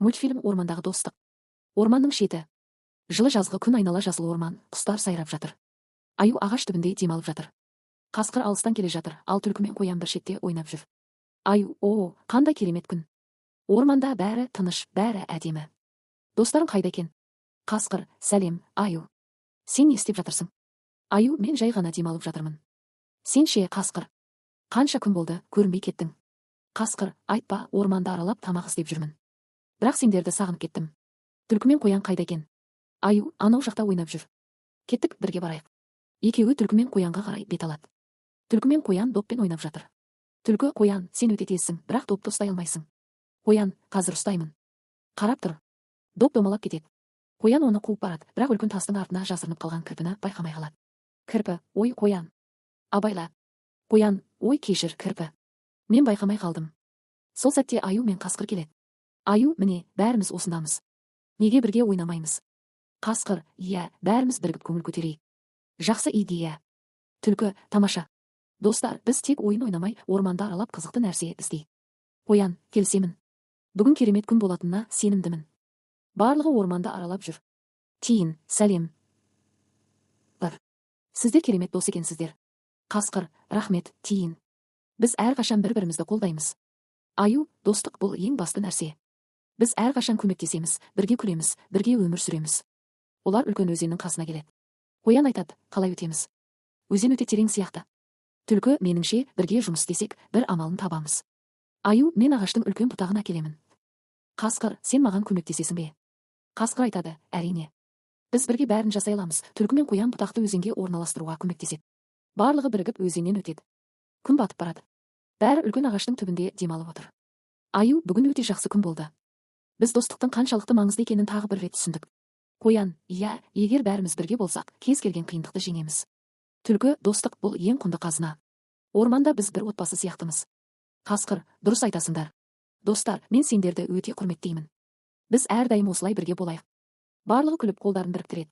Мультфильм ормандағы достық. Орманның шеті. Жылы жазғы күн айнала жасыл орман, құстар сайрап жатыр. Аю ағаш түбінде демалып жатыр. Қасқыр алыстан келе жатыр, ал түлкі мен қоян бір шетте ойнап жүр. Аю, қандай керемет күн. Орманда бәрі тыныш, бәрі әдемі. Достарың қайда екен? Қасқыр, сәлем, Аю. Сен не істеп жатырсың? Аю, мен жай ғана демалып жатырмын. Сен ше, Қасқыр? Қанша күн болды, көрінбей кеттің. Қасқыр, айтпа, орманды аралап тамақ іздеп жүрмін. Бірақ сендерді сағынып кеттім. Түлкі мен қоян қайда екен? Аю, анау жақта ойнап жүр. Кеттік, бірге барайық. Екеуі түлкі мен қоянға қарай бет алады. Түлкі мен қоян доппен ойнап жатыр. Түлкі, қоян, сен өте тезсің, бірақ допты ұстай алмайсың. Қоян, қазір ұстаймын. Қарап тұр. Доп домалап кетеді. Қоян оны қуып барады, бірақ үлкен тастың артына жасырынып қалған кірпіні байқамай қалады. Кірпі, ой, қоян. Абайла. Қоян, ой, кешір, кірпі. Мен байқамай қалдым. Сол сәтте Аю мен Қасқыр келеді. Аю, міне, бәріміз осындамыз. Неге бірге ойнамаймыз? Қасқыр, иә, бәріміз бірігіп көңіл көтерейік. Жақсы идея. Түлкі, тамаша. Достар, біз тек ойын ойнамай, орманды аралап қызықты нәрсе іздейік. Қоян, келісемін. Бүгін керемет күн болатынына сенімдімін. Барлығы орманды аралап жүр. Тиін, сәлем. Сіздер керемет дос екенсіздер. Қасқыр, рахмет, Тиін. Біз әрқашан бір-бірімізді қолдаймыз. Аю, достық бұл ең басты нәрсе. Біз әрқашан көмектесеміз, бірге күлеміз, бірге өмір сүреміз. Олар үлкен өзеннің қасына келеді. Қоян айтады, қалай өтеміз? Өзен өте терең сияқты. Түлкі, меніңше, бірге жұмыс істесек, бір амалын табамыз. Аю, мен ағаштың үлкен бұтағын әкелемін. Қасқыр, сен маған көмектесесің бе? Қасқыр айтады, әрине. Біз бірге бәрін жасай аламыз. Түлкі мен қоян бұтақты өзенге орналастыруға көмектеседі. Барлығы бірігіп өзеннен өтеді. Күн батып барады. Бәрі үлкен ағаштың түбінде демалып отыр. Аю, бүгін өте жақсы күн болды. Біз достықтың қаншалықты маңызды екенін тағы бір рет түсіндік. Қоян, иә, егер бәріміз бірге болсақ, кез келген қиындықты жеңеміз. Түлкі, достық бұл ең құнды қазына. Орманда біз бір отбасы сияқтымыз. Қасқыр, дұрыс айтасыңдар. Достар, мен сендерді өте құрметтеймін. Біз әрдайым осылай бірге болайық. Барлығы күліп қолдарын біріктіреді.